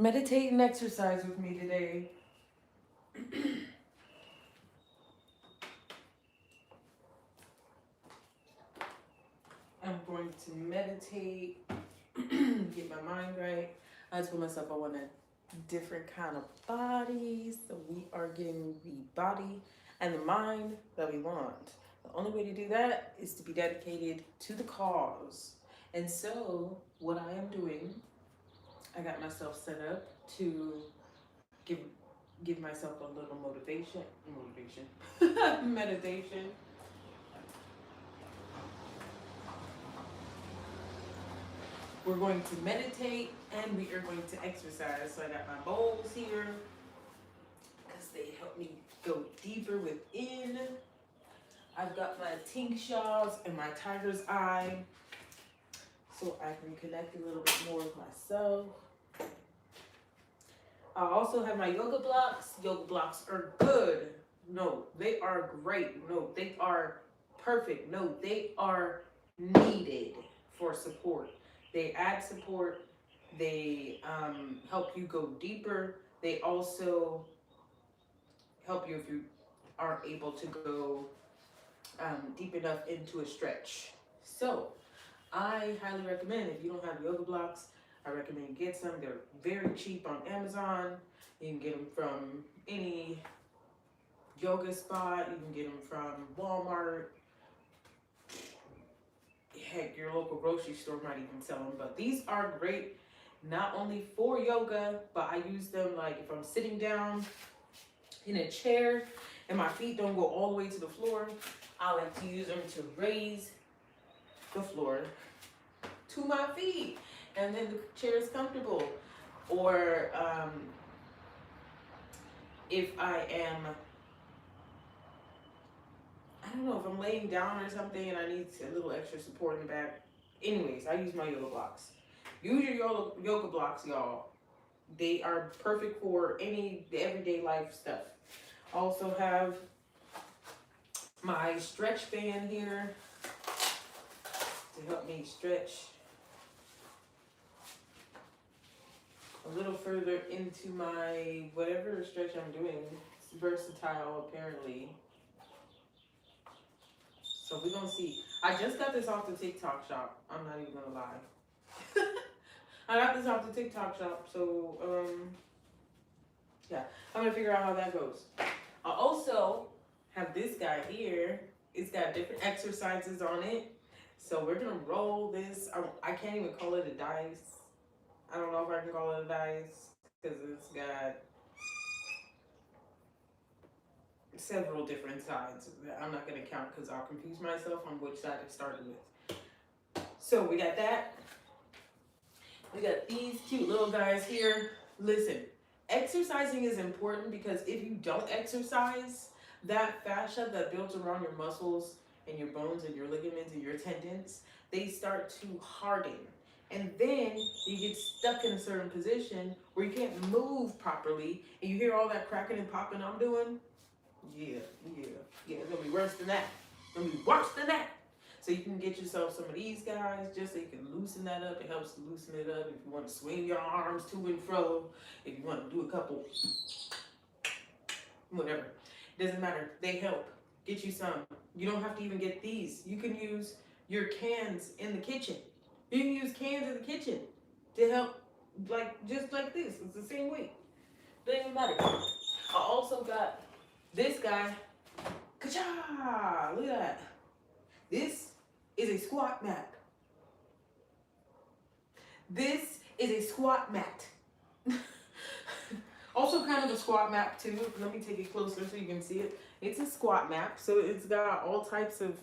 Meditate and exercise with me today. I'm going to meditate, get my mind right. I told myself I want a different kind of body, so we are getting the body and the mind that we want. The only way to do that is to be dedicated to the cause. And so, what I am doing, I got myself set up to give give myself a little meditation. We're going to meditate and we are going to exercise. So I got my bowls here because they help me go deeper within. I've got my tingshaws and my tiger's eye so I can connect a little bit more with myself. I also have my yoga blocks. Yoga blocks are good. No, they are great. No, they are perfect. No, they are needed for support. They add support. They help you go deeper. They also help you if you aren't able to go deep enough into a stretch. So I highly recommend, if you don't have yoga blocks, I recommend you get some. They're very cheap on Amazon. You can get them from any yoga spot. You can get them from Walmart. Heck, your local grocery store might even sell them. But these are great not only for yoga, but I use them like if I'm sitting down in a chair and my feet don't go all the way to the floor, I like to use them to raise the floor to my feet. And then the chair is comfortable. Or if I don't know, if I'm laying down or something and I need a little extra support in the back. Anyways, I use my yoga blocks. Use your yoga blocks, y'all. They are perfect for any everyday life stuff. Also have my stretch band here to help me stretch a little further into my whatever stretch I'm doing. It's versatile apparently. So we're gonna see. I just got this off the TikTok shop. I'm not even gonna lie. I got this off the TikTok shop, so yeah, I'm gonna figure out how that goes. I also have this guy here. It's got different exercises on it. So we're gonna roll this. I can't even call it a dice. I don't know if I can call it a dice because it's got several different sides. I'm not gonna count because I'll confuse myself on which side it started with. So we got that. We got these cute little guys here. Listen, exercising is important because if you don't exercise, that fascia that builds around your muscles and your bones and your ligaments and your tendons, they start to harden. And then you get stuck in a certain position where you can't move properly and you hear all that cracking and popping I'm doing. Yeah, it's gonna be worse than that. It's gonna be worse than that. So you can get yourself some of these guys just so you can loosen that up. It helps to loosen it up if you want to swing your arms to and fro. If you want to do a couple, whatever. It doesn't matter. They help. Get you some. You don't have to even get these. You can use your cans in the kitchen. You can use cans in the kitchen to help, like just like this. It's the same weight. Doesn't even matter. I also got this guy. Ka-cha! Look at that. This is a squat mat. This is a squat mat. Also kind of a squat mat too. Let me take it closer so you can see it. It's a squat mat. So it's got all types of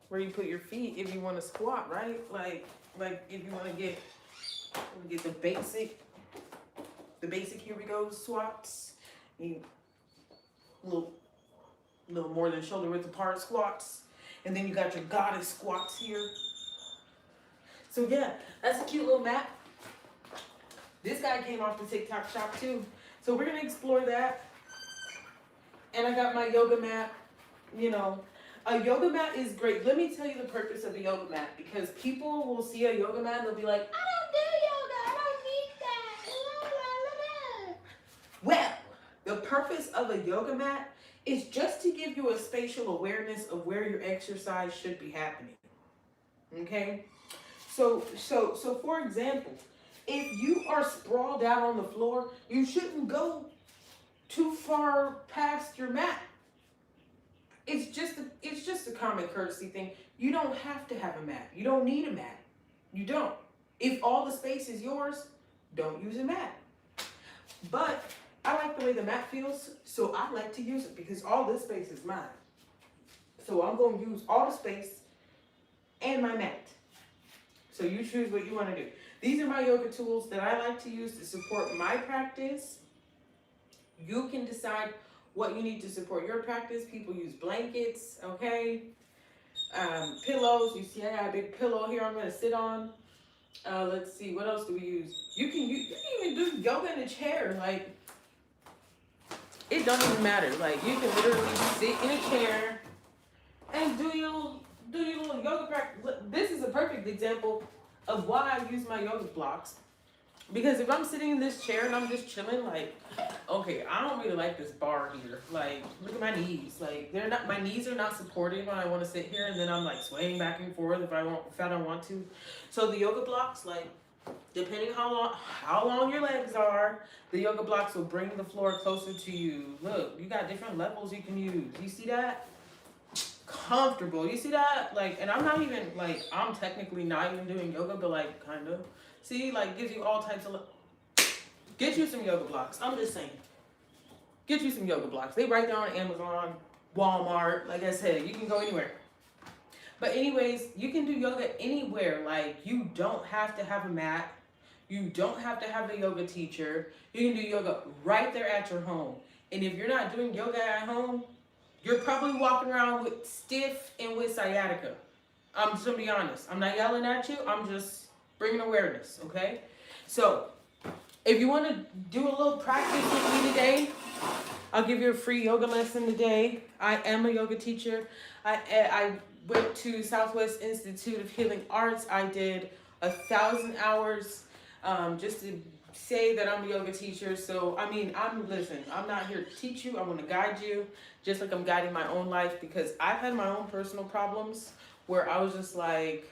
where you put your feet if you want to squat, right? Like if you want to get the basic here we go squats. You little more than shoulder width apart squats. And then you got your goddess squats here. So yeah, that's a cute little mat. This guy came off the TikTok shop too. So we're gonna explore that. And I got my yoga mat. You know, a yoga mat is great. Let me tell you the purpose of a yoga mat, because people will see a yoga mat and they'll be like, I don't do yoga, I don't need that. purpose of a yoga mat is just to give you a spatial awareness of where your exercise should be happening. Okay? So for example, if you are sprawled out on the floor, you shouldn't go too far past your mat. It's just a common courtesy thing. You don't have to have a mat. You don't need a mat. You don't. If all the space is yours, don't use a mat. But I like the way the mat feels, so I like to use it because all this space is mine. So I'm going to use all the space and my mat. So you choose what you want to do. These are my yoga tools that I like to use to support my practice. You can decide what you need to support your practice. People use blankets, okay? Pillows. You see I got a big pillow here I'm going to sit on. Let's see, what else do we use? You can even do yoga in a chair. Like, it don't even matter. Like, you can literally sit in a chair and do your little yoga practice. This is a perfect example of why I use my yoga blocks. Because if I'm sitting in this chair and I'm just chilling, like, okay, I don't really like this bar here. Like, look at my knees. Like, my knees are not supported when I want to sit here, and then I'm like swaying back and forth if I don't want to. So the yoga blocks, like, depending how long your legs are, the yoga blocks will bring the floor closer to you. Look, you got different levels you can use. You see that? Comfortable. You see that? Like, and I'm not even, like, I'm technically not even doing yoga, but like, kind of. See, like, gives you all types of, get you some yoga blocks. I'm just saying. Get you some yoga blocks. They right there on Amazon, Walmart. Like I said, you can go anywhere. But anyways, you can do yoga anywhere. Like, you don't have to have a mat. You don't have to have a yoga teacher. You can do yoga right there at your home. And if you're not doing yoga at home, you're probably walking around with stiff and with sciatica. I'm just gonna be honest. I'm not yelling at you. I'm just bringing awareness, okay? So, if you want to do a little practice with me today, I'll give you a free yoga lesson today. I am a yoga teacher. I went to Southwest Institute of Healing Arts. I did 1,000 hours just to say that I'm a yoga teacher. So, I mean, I'm not here to teach you. I want to guide you, just like I'm guiding my own life, because I've had my own personal problems where I was just like,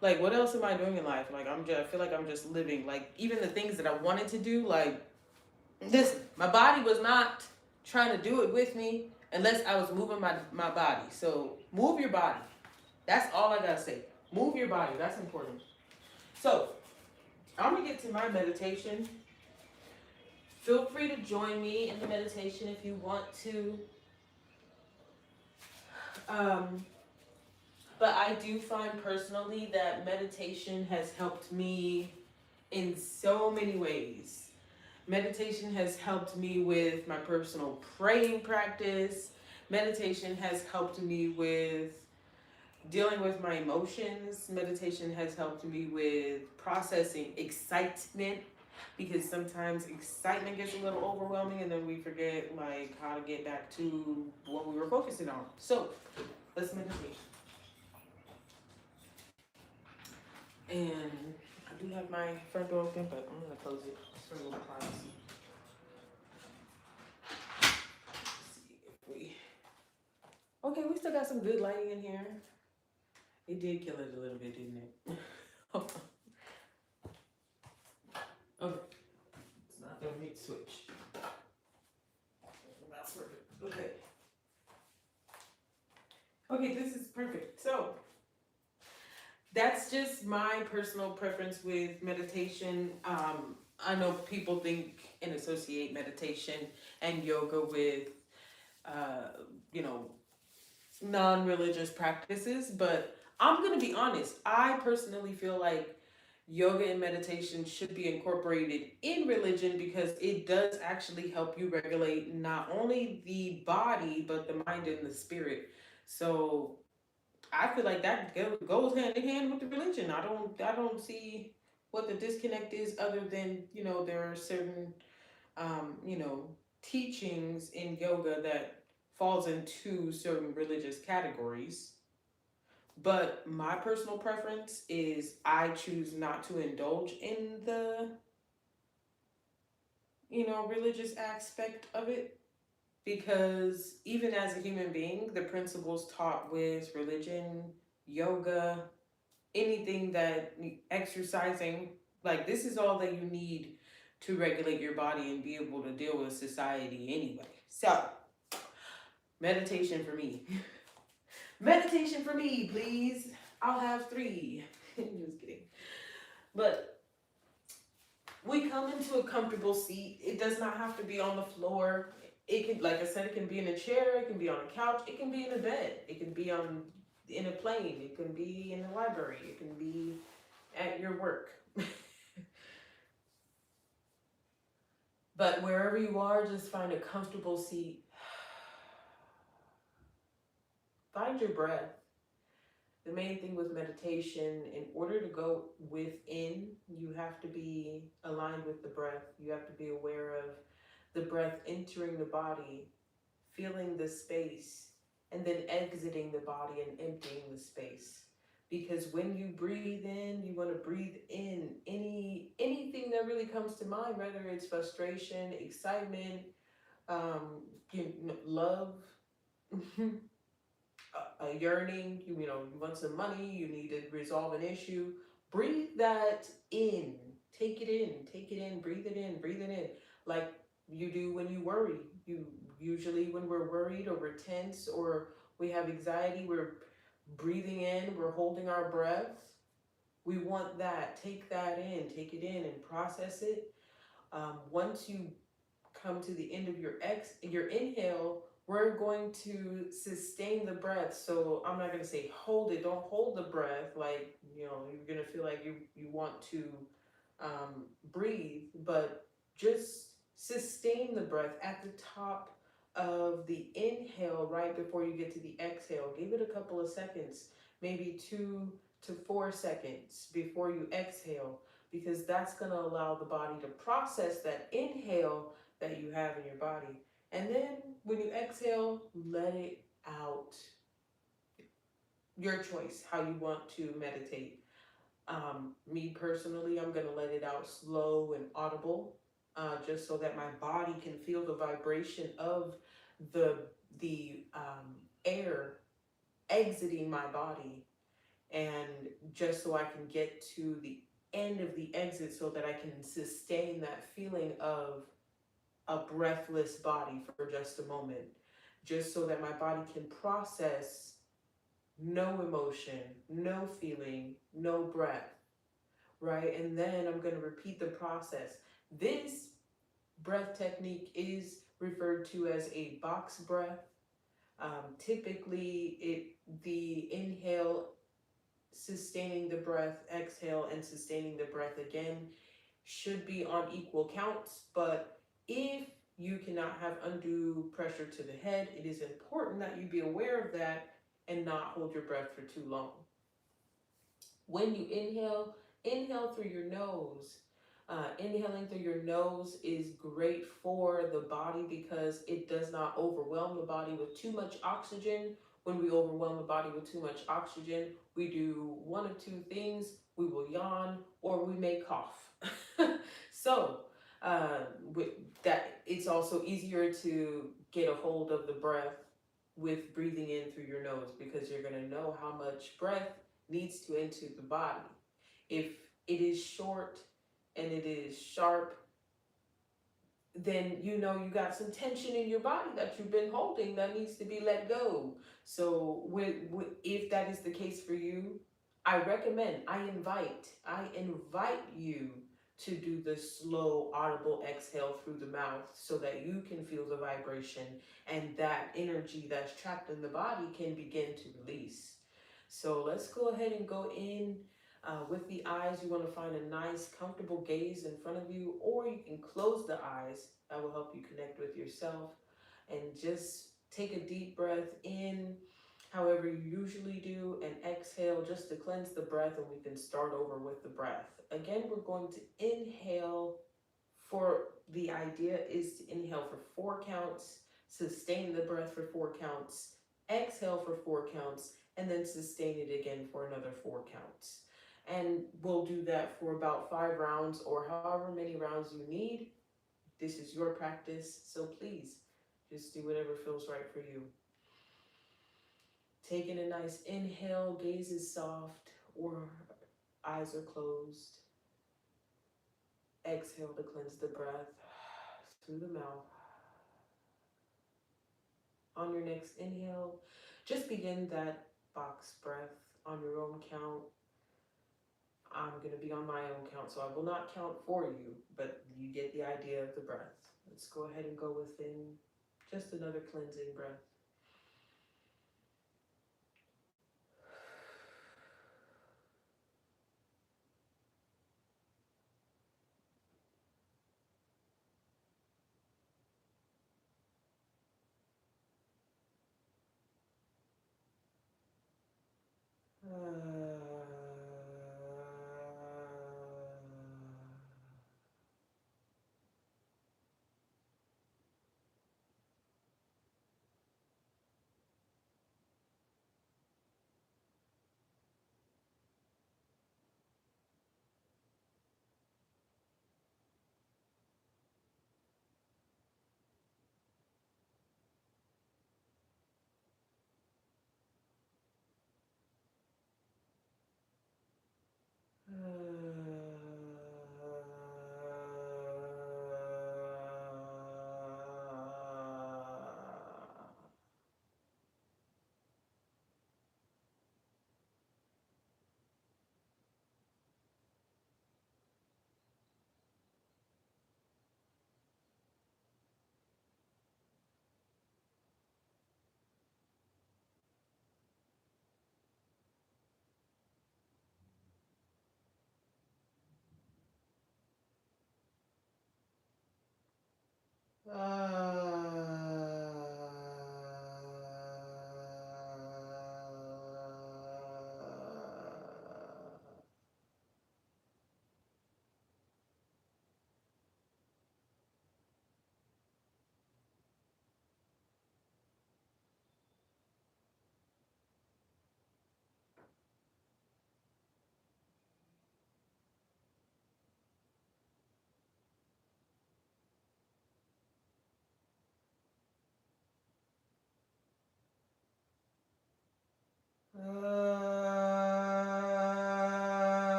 what else am I doing in life? Like, I feel like I'm just living. Like, even the things that I wanted to do, like, listen, my body was not trying to do it with me unless I was moving my body. So, move your body. That's all I gotta say. Move your body. That's important. So, I'm gonna get to my meditation. Feel free to join me in the meditation if you want to. But I do find personally that meditation has helped me in so many ways. Meditation has helped me with my personal praying practice. Meditation has helped me with dealing with my emotions. Meditation has helped me with processing excitement, because sometimes excitement gets a little overwhelming and then we forget like how to get back to what we were focusing on. So let's meditate. And I do have my front door open, but I'm gonna close it for a little privacy. Okay, we still got some good lighting in here. It did kill it a little bit, didn't it? Okay. It's not the meat switch. That's perfect. Okay. Okay, this is perfect. So, that's just my personal preference with meditation. I know people think and associate meditation and yoga with, non-religious practices, but I'm going to be honest. I personally feel like yoga and meditation should be incorporated in religion because it does actually help you regulate not only the body, but the mind and the spirit. So I feel like that goes hand in hand with the religion. I don't see what the disconnect is, other than, there are certain, teachings in yoga that falls into certain religious categories. But my personal preference is I choose not to indulge in the religious aspect of it, because even as a human being, the principles taught with religion, yoga, anything that exercising, like this is all that you need to regulate your body and be able to deal with society anyway. So, meditation for me. Meditation for me, please. I'll have three. Just kidding. But we come into a comfortable seat. It does not have to be on the floor. It can, like I said, it can be in a chair, it can be on a couch, it can be in a bed, it can be on in a plane, it can be in the library, it can be at your work. But wherever you are, just find a comfortable seat. Find your breath. The main thing with meditation, in order to go within, you have to be aligned with the breath. You have to be aware of the breath entering the body, feeling the space, and then exiting the body and emptying the space. Because when you breathe in, you want to breathe in anything that really comes to mind, whether it's frustration, excitement, love, a yearning, you want some money, you need to resolve an issue. Breathe that in. Take it in, take it in, breathe it in, breathe it in. Like you do when you worry. You usually, when we're worried or we're tense or we have anxiety, we're breathing in, we're holding our breath. We want that. Take that in, take it in and process it. Once you come to the end of your inhale, we're going to sustain the breath. So I'm not going to say hold it. Don't hold the breath like, you're going to feel like you want to breathe, but just sustain the breath at the top of the inhale right before you get to the exhale. Give it a couple of seconds, maybe 2 to 4 seconds before you exhale, because that's going to allow the body to process that inhale that you have in your body. And then when you exhale, let it out. Your choice, how you want to meditate. Me personally, I'm going to let it out slow and audible, just so that my body can feel the vibration of the, air exiting my body, and just so I can get to the end of the exit so that I can sustain that feeling of a breathless body for just a moment, just so that my body can process no emotion, no feeling, no breath, right? And then I'm going to repeat the process. This breath technique is referred to as a box breath. Typically, the inhale, sustaining the breath, exhale, and sustaining the breath again should be on equal counts. But if you cannot have undue pressure to the head, it is important that you be aware of that and not hold your breath for too long. When you inhale, inhale through your nose. Inhaling through your nose is great for the body because it does not overwhelm the body with too much oxygen. When we overwhelm the body with too much oxygen, we do one of two things. We will yawn or we may cough. So, with that, it's also easier to get a hold of the breath with breathing in through your nose, because you're going to know how much breath needs to enter the body. If it is short and it is sharp, then you got some tension in your body that you've been holding that needs to be let go. So if that is the case for you, I invite you to do the slow audible exhale through the mouth so that you can feel the vibration and that energy that's trapped in the body can begin to release. So let's go ahead and go in. With the eyes, you want to find a nice, comfortable gaze in front of you, or you can close the eyes. That will help you connect with yourself. And just take a deep breath in, however you usually do, and exhale just to cleanse the breath, and we can start over with the breath. Again, we're going to inhale. The idea is to inhale for 4 counts, sustain the breath for 4 counts, exhale for 4 counts, and then sustain it again for another 4 counts. And we'll do that for about 5 rounds or however many rounds you need. This is your practice, so please just do whatever feels right for you. Taking a nice inhale, gaze is soft or eyes are closed. Exhale to cleanse the breath through the mouth. On your next inhale, just begin that box breath on your own count. I'm going to be on my own count, so I will not count for you, but you get the idea of the breath. Let's go ahead and go within just another cleansing breath.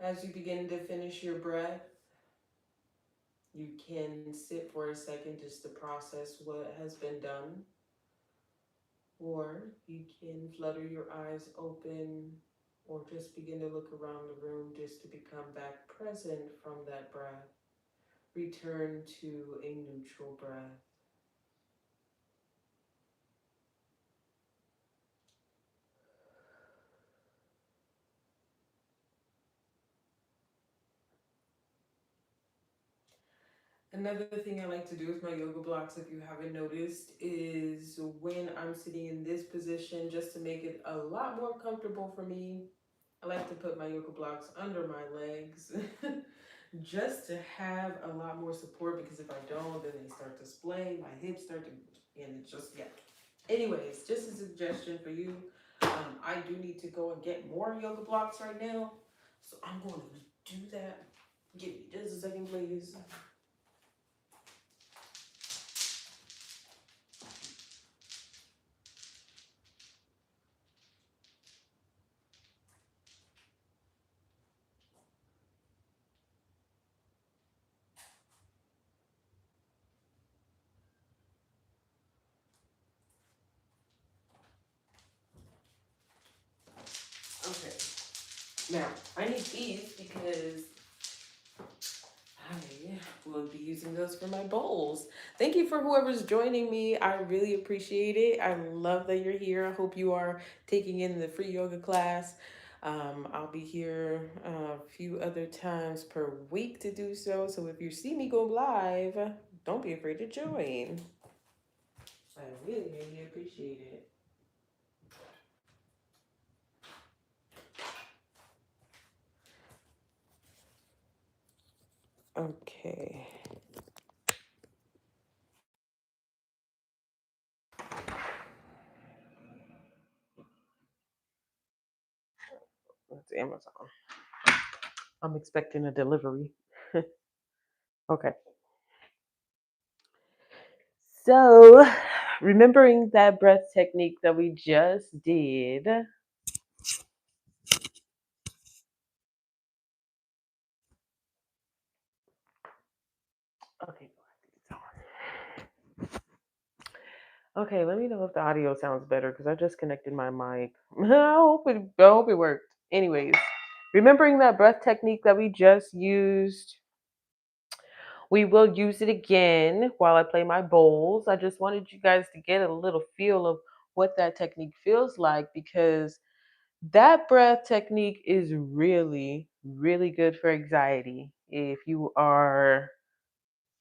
As you begin to finish your breath, you can sit for a second just to process what has been done, or you can flutter your eyes open or just begin to look around the room just to become back present from that breath. Return to a neutral breath. Another thing I like to do with my yoga blocks, if you haven't noticed, is when I'm sitting in this position, just to make it a lot more comfortable for me, I like to put my yoga blocks under my legs just to have a lot more support, because if I don't, then they start to splay, my hips start to, and it's just, yeah. Anyways, just a suggestion for you. I do need to go and get more yoga blocks right now, so I'm going to do that. Give me just a second, please. Okay. Now, I need these because I will be using those for my bowls. Thank you for whoever's joining me. I really appreciate it. I love that you're here. I hope you are taking in the free yoga class. I'll be here a few other times per week to do so. So if you see me go live, don't be afraid to join. I really, really appreciate it. Okay. That's Amazon. I'm expecting a delivery. Okay. So, remembering that breath technique that we just did. Okay. Okay, let me know if the audio sounds better because I just connected my mic. I hope it worked. Anyways, remembering that breath technique that we just used, we will use it again while I play my bowls. I just wanted you guys to get a little feel of what that technique feels like because that breath technique is really, really good for anxiety. If you are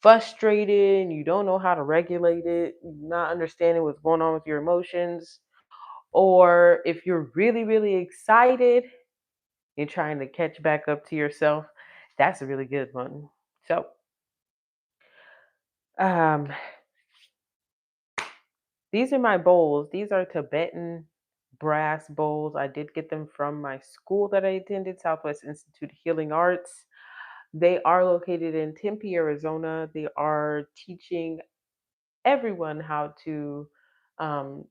frustrated and you don't know how to regulate it, not understanding what's going on with your emotions, or if you're really, really excited and trying to catch back up to yourself, that's a really good one. So, um, these are my bowls. These are Tibetan brass bowls. I did get them from my school that I attended, Southwest Institute of Healing Arts. They are located in Tempe, Arizona. They are teaching everyone how to, um,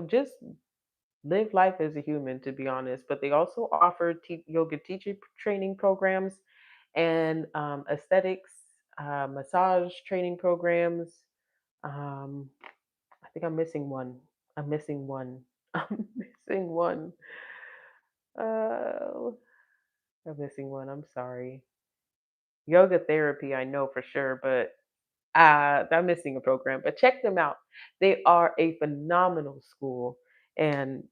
just live life as a human, to be honest. But they also offer yoga teacher training programs and aesthetics, massage training programs. Um, I think I'm missing one. I'm missing one. I'm missing one. Uh, I'm missing one. I'm sorry. Yoga therapy, I know for sure, but I'm missing a program. But check them out. They are a phenomenal school, and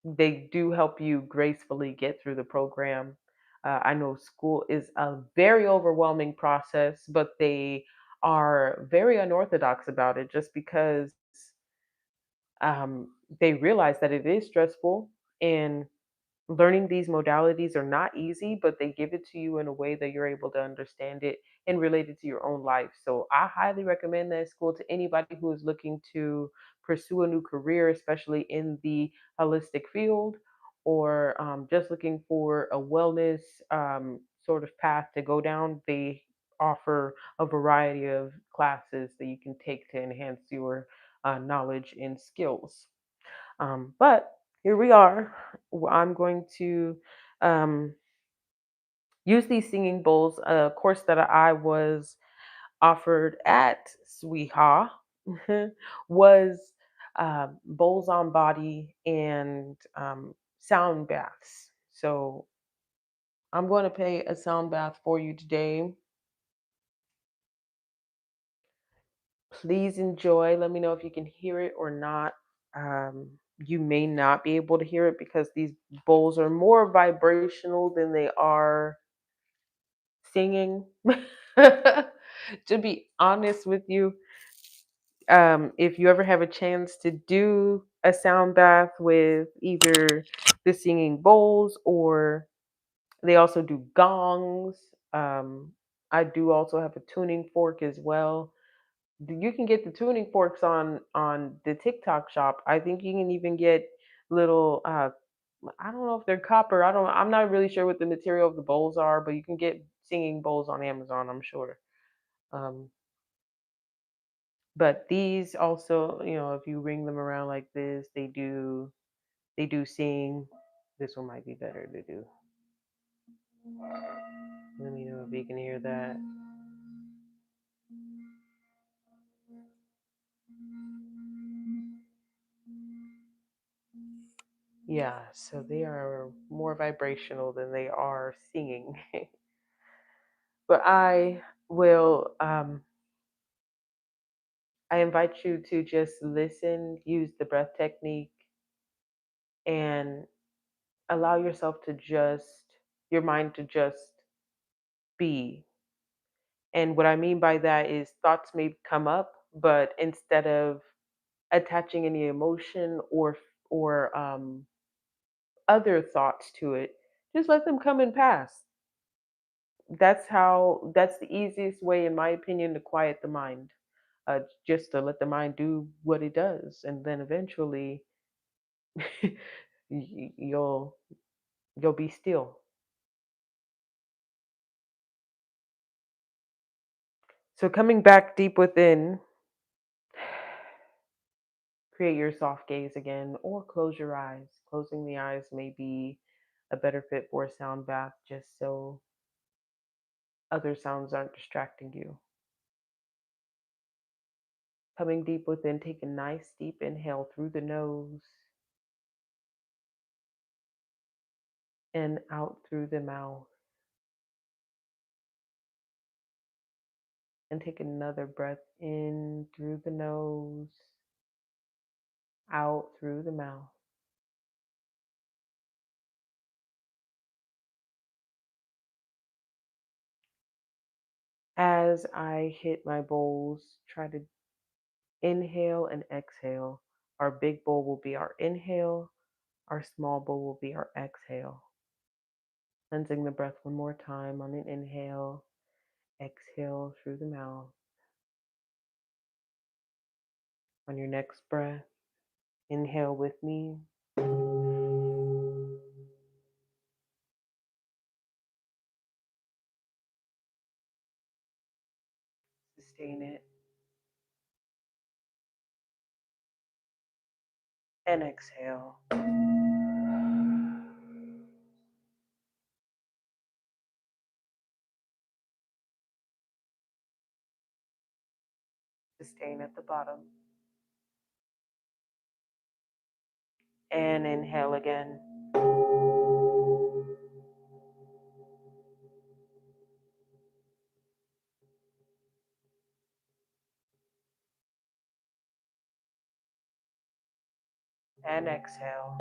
they do help you gracefully get through the program. I know school is a very overwhelming process, but they are very unorthodox about it just because they realize that it is stressful and learning these modalities are not easy, but they give it to you in a way that you're able to understand it and relate it to your own life. So I highly recommend that school to anybody who is looking to pursue a new career, especially in the holistic field, or just looking for a wellness sort of path to go down. They offer a variety of classes that you can take to enhance your knowledge and skills. But here we are. I'm going to um, use these singing bowls. A course that I was offered at Sweeha was bowls on body and sound baths. So I'm going to play a sound bath for you today. Please enjoy. Let me know if you can hear it or not. You may not be able to hear it because these bowls are more vibrational than they are singing. To be honest with you, if you ever have a chance to do a sound bath with either the singing bowls or they also do gongs. Um, I do also have a tuning fork as well. You can get the tuning forks on the TikTok shop. I think you can even get little I don't know if they're copper. I'm not really sure what the material of the bowls are, but you can get singing bowls on Amazon, I'm sure. Um, but these also, if you ring them around like this, they do sing. This one might be better to do. Let me know if you can hear that. Yeah, so they are more vibrational than they are singing. But I Well, I invite you to just listen, use the breath technique, and allow yourself to your mind to just be. And what I mean by that is thoughts may come up, but instead of attaching any emotion or other thoughts to it, just let them come and pass. That's the easiest way, in my opinion, to quiet the mind. Just to let the mind do what it does, and then eventually you'll be still. So coming back deep within, create your soft gaze again, or close your eyes. Closing the eyes may be a better fit for a sound bath, just so other sounds aren't distracting you. Coming deep within, take a nice deep inhale through the nose and out through the mouth. And take another breath in through the nose, out through the mouth. As I hit my bowls, try to inhale and exhale. Our big bowl will be our inhale, our small bowl will be our exhale. Cleansing the breath one more time on an inhale, exhale through the mouth. On your next breath, inhale with me. Sustain it and exhale. Sustain at the bottom. And inhale again. And exhale.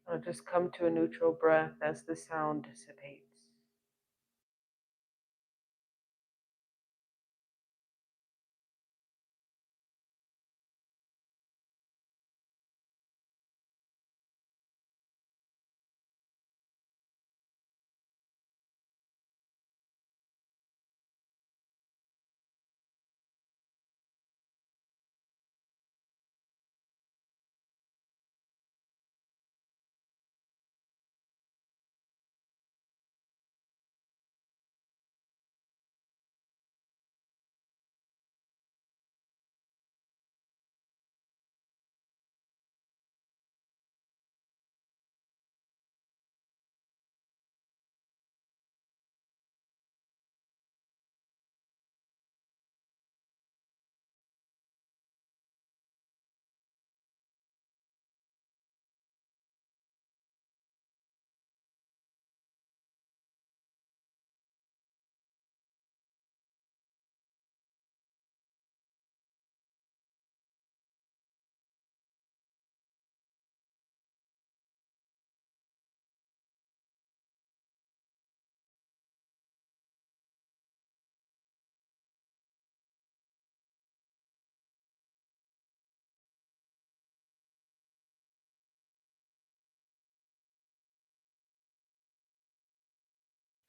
Now just come to a neutral breath as the sound dissipates.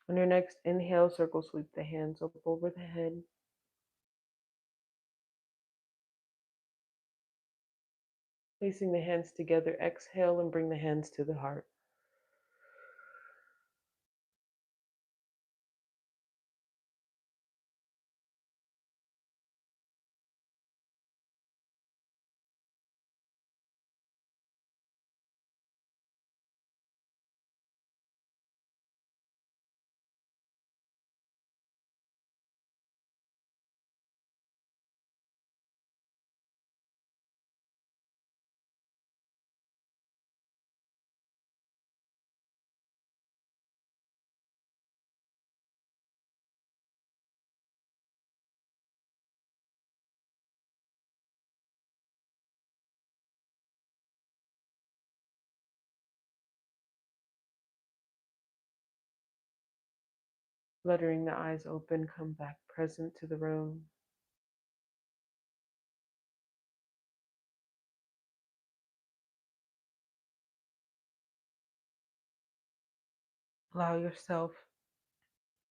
On your next inhale, circle sweep the hands up over the head. Placing the hands together, exhale and bring the hands to the heart. Fluttering the eyes open, come back present to the room. Allow yourself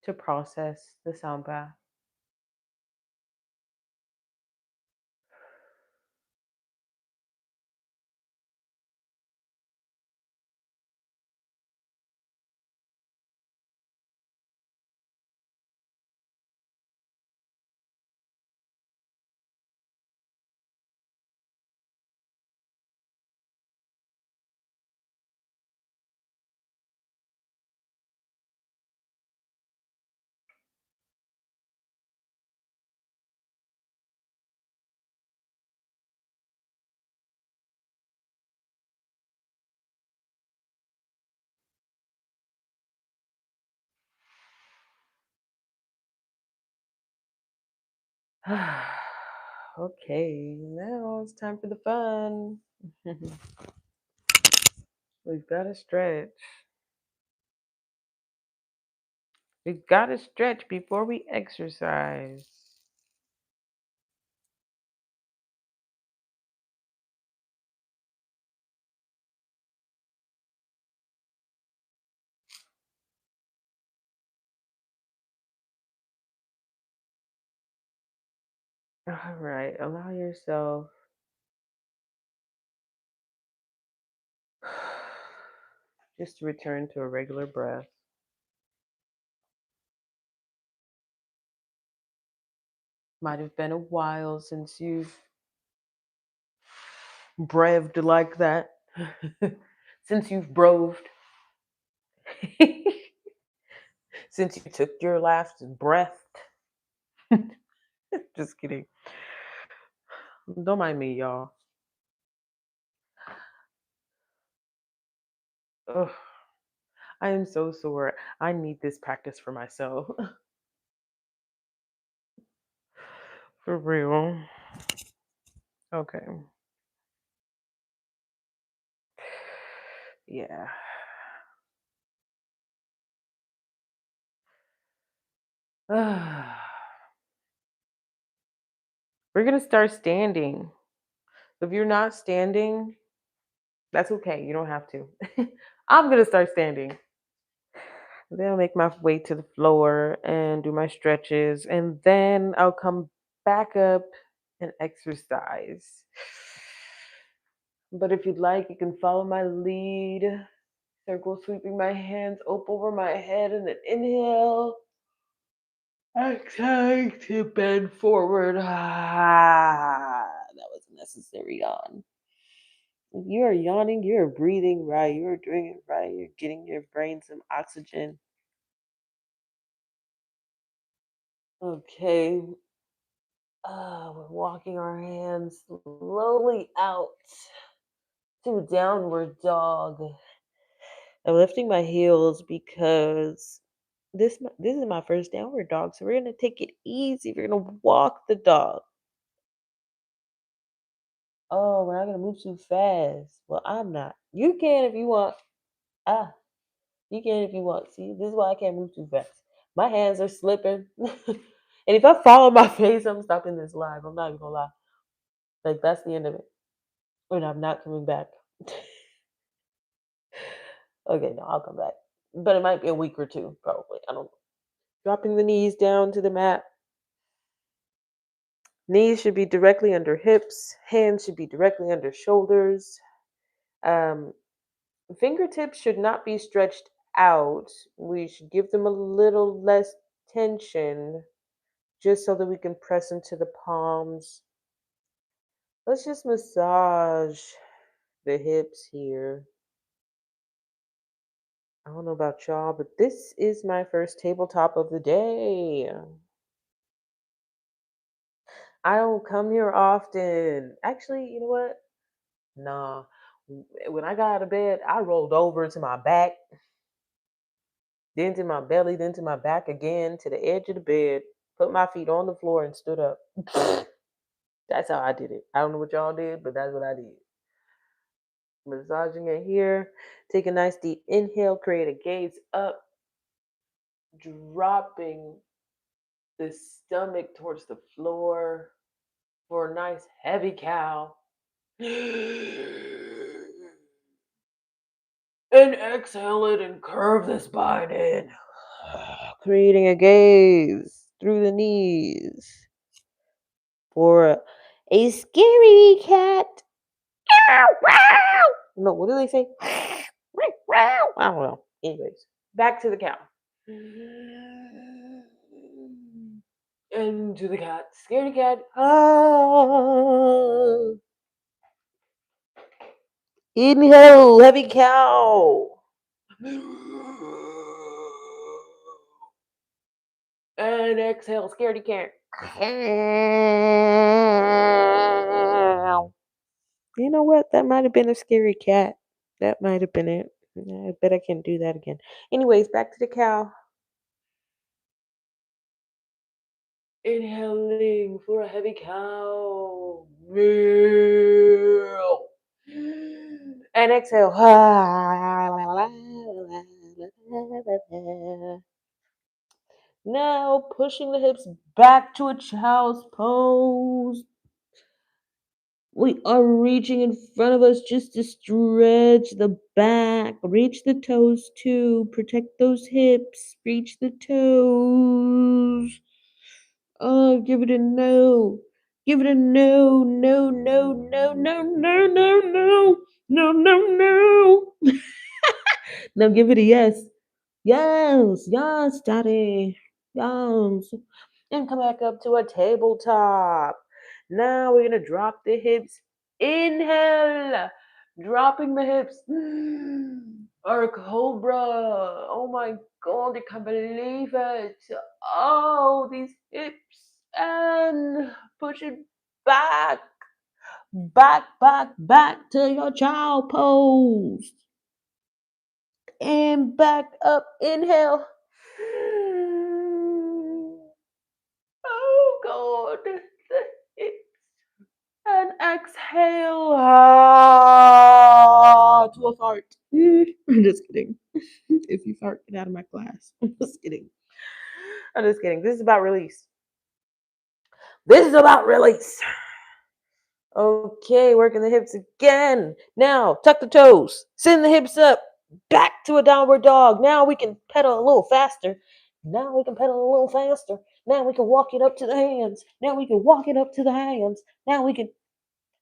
to process the sound bath. Okay, now it's time for the fun. We've got to stretch. We've got to stretch before we exercise. All right, allow yourself just to return to a regular breath. Might have been a while since you've breved like that. Since you've broved. Since you took your last breath. Just kidding. Don't mind me, y'all. Ugh, I am so sore. I need this practice for myself. For real. Okay. Yeah. We're going to start standing. If you're not standing, that's okay. You don't have to. I'm going to start standing. Then I'll make my way to the floor and do my stretches. And then I'll come back up and exercise. But if you'd like, you can follow my lead. Circle sweeping my hands up over my head and then inhale. Exhale to bend forward. That was a necessary yawn. If you are yawning, you're breathing right. You're doing it right. You're getting your brain some oxygen. Okay. We're walking our hands slowly out to downward dog. I'm lifting my heels because this is my first downward dog, so we're gonna take it easy. We're gonna walk the dog. Oh, we're not gonna move too fast. Well, I'm not. You can if you want. Ah, you can if you want. See, this is why I can't move too fast. My hands are slipping. And if I fall on my face, I'm stopping this live. I'm not even gonna lie. Like that's the end of it. And I'm not coming back. Okay, no, I'll come back. but it might be a week or two, probably. I don't know. Dropping the knees down to the mat. Knees should be directly under hips. Hands should be directly under shoulders. Um, Fingertips should not be stretched out. We should give them a little less tension just so that we can press into the palms. Let's just massage the hips here. I don't know about y'all, but this is my first tabletop of the day. I don't come here often. Actually, you know what? Nah. When I got out of bed, I rolled over to my back, then to my belly, then to my back again, to the edge of the bed, put my feet on the floor, and stood up. That's how I did it. I don't know what y'all did, but that's what I did. Massaging it here. Take a nice deep inhale, create a gaze up, dropping the stomach towards the floor for a nice heavy cow. And exhale it and curve the spine in. Creating a gaze through the knees for a scary cat. No, what do they say? I don't know. Anyways, back to the cow. And to the cat. Scaredy cat. Ah. Inhale, heavy cow. And exhale, scaredy cat. You know what? That might have been a scary cat. That might have been it. I bet I can't do that again. Anyways, back to the cow. Inhaling for a heavy cow. And exhale. Now pushing the hips back to a child's pose. We are reaching in front of us just to stretch the back. Reach the toes too. Protect those hips. Reach the toes. Oh, give it a no. Give it a no, no, no, no, no, no, no, no, no, no, no. Now give it a yes. Yes, yes, daddy. Yes. And come back up to a tabletop. Now we're going to drop the hips. Inhale. Dropping the hips. Our cobra. Oh my God, I can't believe it. Oh, these hips. And push it back. Back, back, back to your child pose. And back up. Inhale. Oh God. And exhale to a fart. I'm just kidding. If you fart, get out of my class. I'm just kidding. I'm just kidding. This is about release. This is about release. Okay, working the hips again. Now, tuck the toes. Send the hips up. Back to a downward dog. Now we can pedal a little faster. Now we can pedal a little faster. Now we can walk it up to the hands. Now we can walk it up to the hands. Now we can.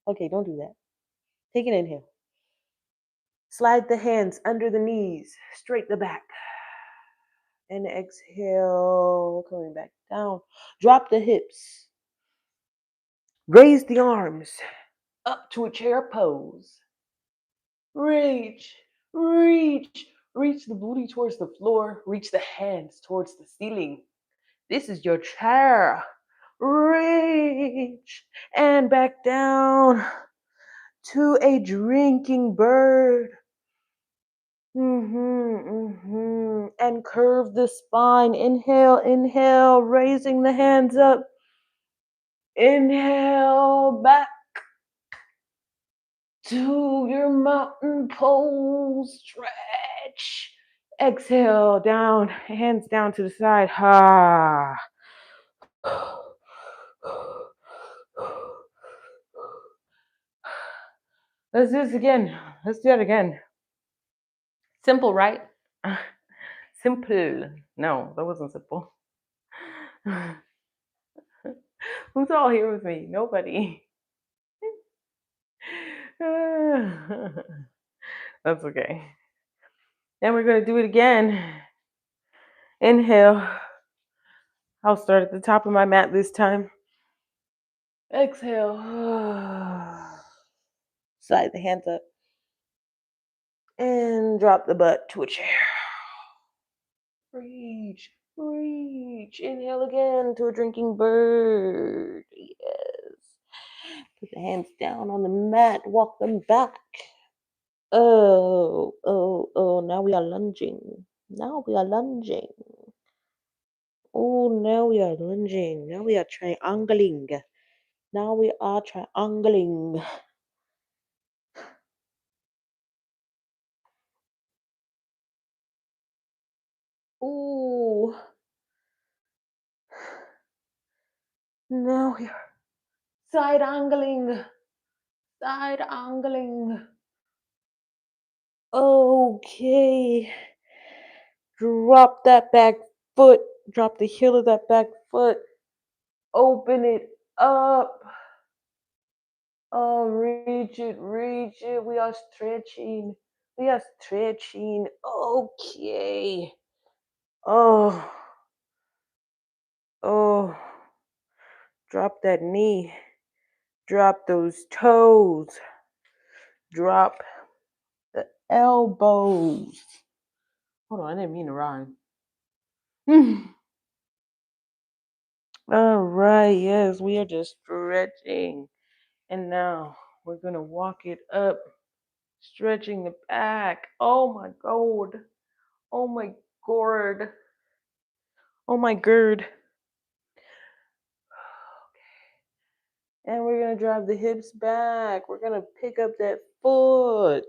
Okay, don't do that. Take an inhale. Slide the hands under the knees, straight the back. And exhale, coming back down. Drop the hips. Raise the arms up to a chair pose. Reach, reach, reach the booty towards the floor. Reach the hands towards the ceiling. This is your chair. Reach and back down to a drinking bird. And curve the spine. Inhale, inhale, raising the hands up. Inhale, back to your mountain pose. Stretch. Exhale, down, hands down to the side. Ha. Let's do this again. Let's do it again. Simple, right? Simple. No, that wasn't simple. Who's all here with me? Nobody. That's okay. And we're gonna do it again. Inhale. I'll start at the top of my mat this time. Exhale. Slide the hands up. And drop the butt to a chair. Reach, reach. Inhale again to a drinking bird. Yes. Put the hands down on the mat. Walk them back. Oh, oh, oh. Now we are lunging. Now we are lunging. Oh, now we are lunging. Now we are triangling. Now we are triangling. Ooh. Now we are side angling. Side angling. Okay. Drop that back foot. Drop the heel of that back foot. Open it up. Oh, reach it, reach it. We are stretching. We are stretching. Okay. Oh, oh. Drop that knee. Drop those toes. Drop the elbows. Hold on, I didn't mean to rhyme. All right, yes, we are just stretching. And now we're going to walk it up, stretching the back. Oh my God. Oh my gourd. Oh my gird. And we're going to drive the hips back. We're going to pick up that foot.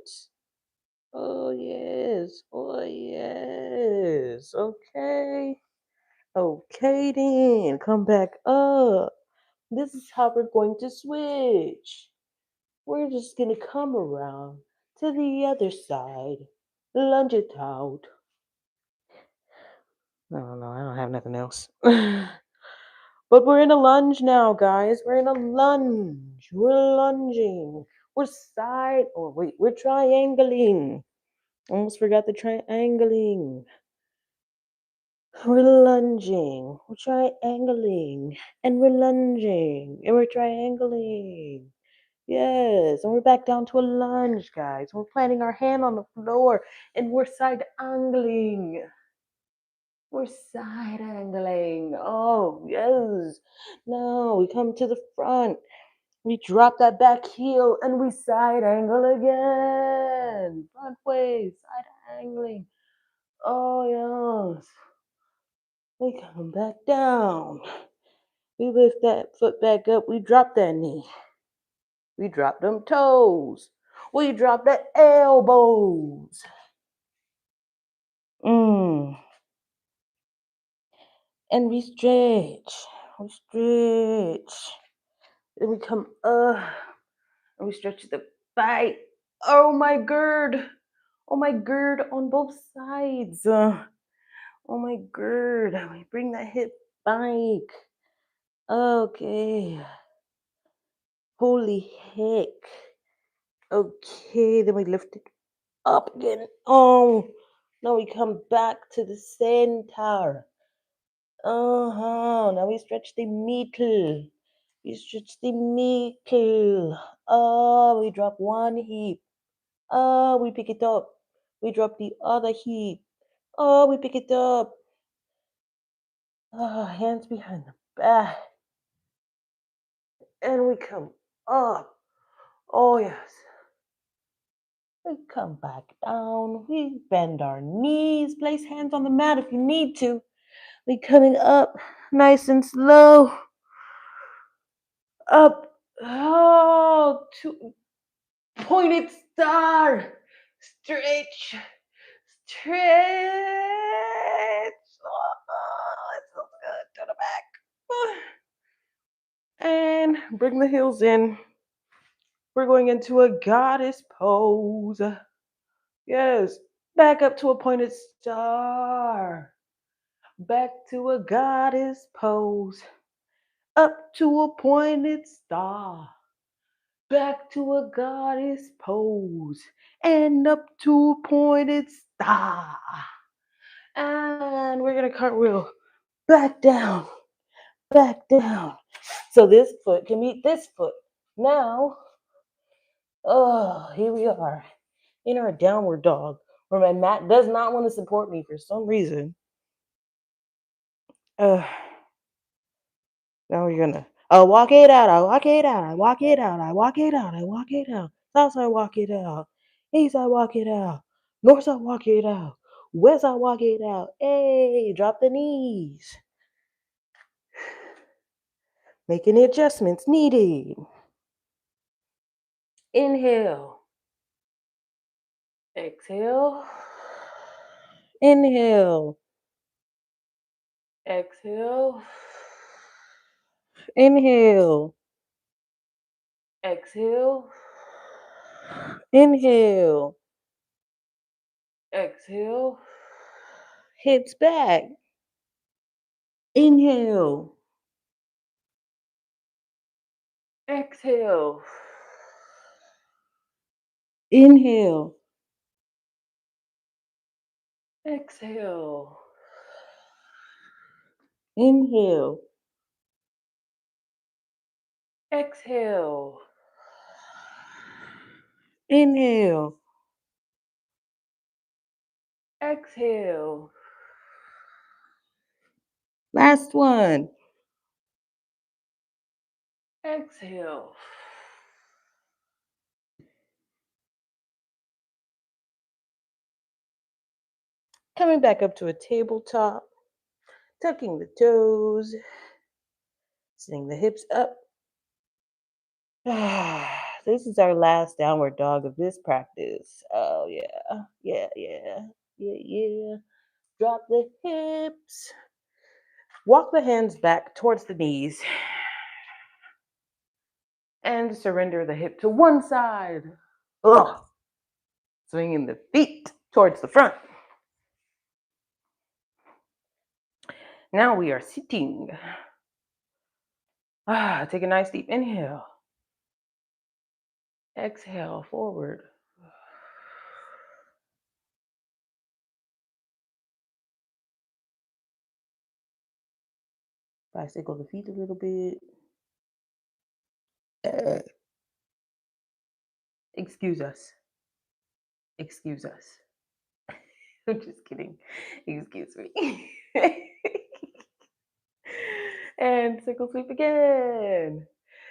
Oh, yes. Oh, yes. Okay. Okay, then. Come back up. This is how we're going to switch. We're just going to come around to the other side. Lunge it out. No, I don't have nothing else. But we're in a lunge now, guys. We're in a lunge. We're lunging. We're side. Oh, wait. We're triangling. Almost forgot the triangling. We're lunging. We're triangling. And we're lunging. And we're triangling. Yes. And we're back down to a lunge, guys. We're planting our hand on the floor. And we're side angling. We're side angling. Oh, yes. Now we come to the front. We drop that back heel and we side angle again. Front way, side angling. Oh, yes. We come back down. We lift that foot back up. We drop that knee. We drop them toes. We drop the elbows. And we stretch. We stretch. Then we come up. And we stretch the thigh. Oh my gird. Oh my gird on both sides. Oh my gird. We bring that hip back. Okay. Holy heck. Okay, then we lift it up again. Oh, now we come back to the center. Now we stretch the middle. We stretch the middle. Oh, we drop one hip. Oh, we pick it up. We drop the other hip. Oh, we pick it up. Oh, hands behind the back. And we come up. Oh, yes. We come back down. We bend our knees. Place hands on the mat if you need to. We coming up nice and slow. Up. Oh, to pointed star. Stretch. Stretch. Oh, it feels good. To the back. And bring the heels in. We're going into a goddess pose. Yes. Back up to a pointed star. Back to a goddess pose. Up to a pointed star. Back to a goddess pose. And up to a pointed star. And we're going to cartwheel back down, back down. So this foot can meet this foot. Now, oh, here we are in our downward dog, where my mat does not want to support me for some reason. Now we're gonna. I walk it out. I walk it out. I walk it out. I walk it out. I walk it out. South side walk it out. East side walk it out. North side walk it out. West side walk it out. Hey, drop the knees. Making the adjustments needed. Inhale. Exhale. Inhale. Exhale. Inhale. Exhale. Inhale. Exhale. Hips back. Inhale. Exhale. Inhale. Exhale. Inhale. Exhale. Inhale. Exhale. Last one. Exhale. Coming back up to a tabletop, tucking the toes, sitting the hips up. This is our last downward dog of this practice. Oh, yeah. Yeah, yeah. Yeah, yeah. Drop the hips. Walk the hands back towards the knees. And surrender the hip to one side. Ugh. Swinging the feet towards the front. Now we are sitting. Take a nice deep inhale. Exhale forward. Bicycle the feet a little bit. Excuse us. Excuse us. I'm just kidding. Excuse me. And circle sweep again.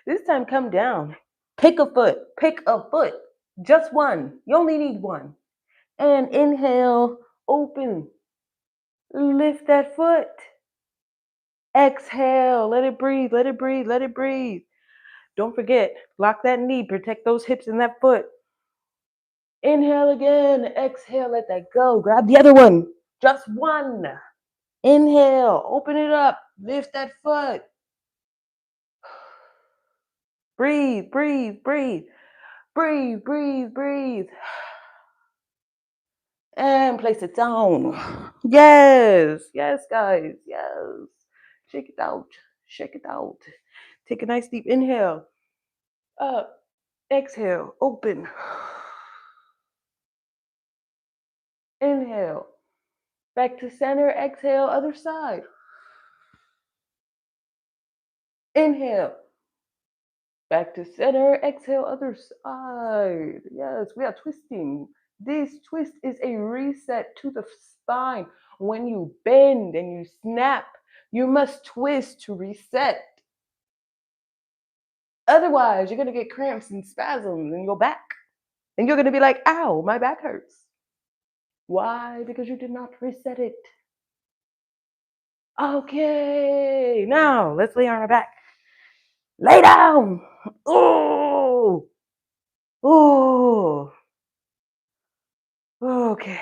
This time come down. Pick a foot. Pick a foot. Just one. You only need one. And inhale, open. Lift that foot. Exhale. Let it breathe. Let it breathe. Let it breathe. Don't forget, lock that knee. Protect those hips and that foot. Inhale again. Exhale. Let that go. Grab the other one. Just one. Inhale. Open it up. Lift that foot. Breathe, breathe, breathe. Breathe, breathe, breathe. And place it down. Yes, yes, guys, yes. Shake it out, shake it out. Take a nice deep inhale. Up, exhale, open. Inhale. Back to center, exhale, other side. Inhale. Back to center, exhale, other side. Yes, we are twisting. This twist is a reset to the spine. When you bend and you snap, you must twist to reset. Otherwise, you're going to get cramps and spasms in your back. And you're going to be like, ow, my back hurts. Why? Because you did not reset it. Okay, now let's lay on our back. Lay down. Oh, oh. Okay.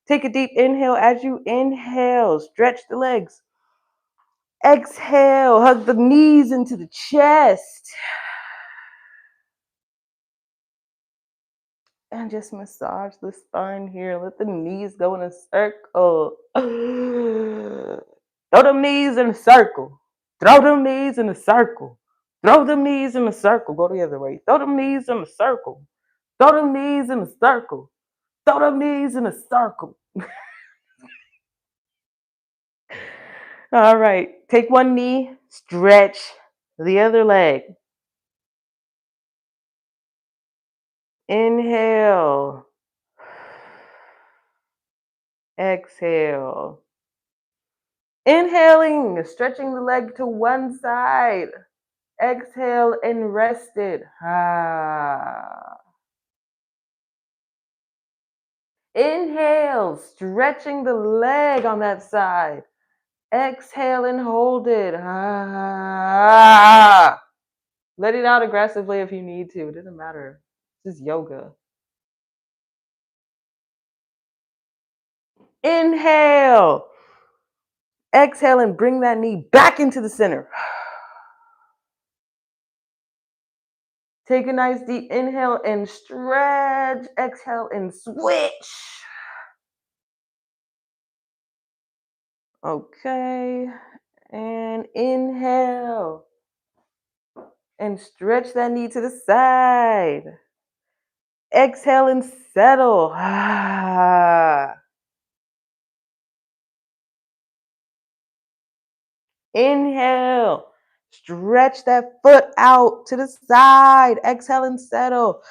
Take a deep inhale. As you inhale, stretch the legs. Exhale, hug the knees into the chest. And just massage the spine here. Let the knees go in a circle. Throw them knees in a circle. Throw them knees in a circle. Throw them knees in a circle. Go the other way. Throw them knees in a circle. Throw them knees in a circle. Throw them knees in a circle. All right. Take one knee, stretch the other leg. Inhale. Exhale. Inhaling, stretching the leg to one side. Exhale and rest it. Ah. Inhale, stretching the leg on that side. Exhale and hold it. Ah. Let it out aggressively if you need to. It doesn't matter. This is yoga. Inhale. Exhale and bring that knee back into the center. Take a nice deep inhale and stretch. Exhale and switch. Okay. And inhale. And stretch that knee to the side. Exhale and settle. Inhale. Stretch that foot out to the side. Exhale and settle.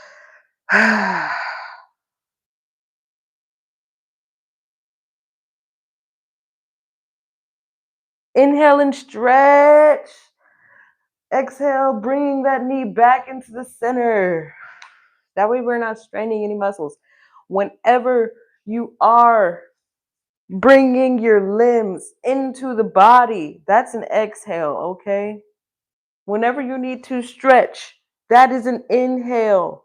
Inhale and stretch. Exhale, bringing that knee back into the center. That way we're not straining any muscles. Whenever you are bringing your limbs into the body, that's an exhale, okay? Whenever you need to stretch, that is an inhale.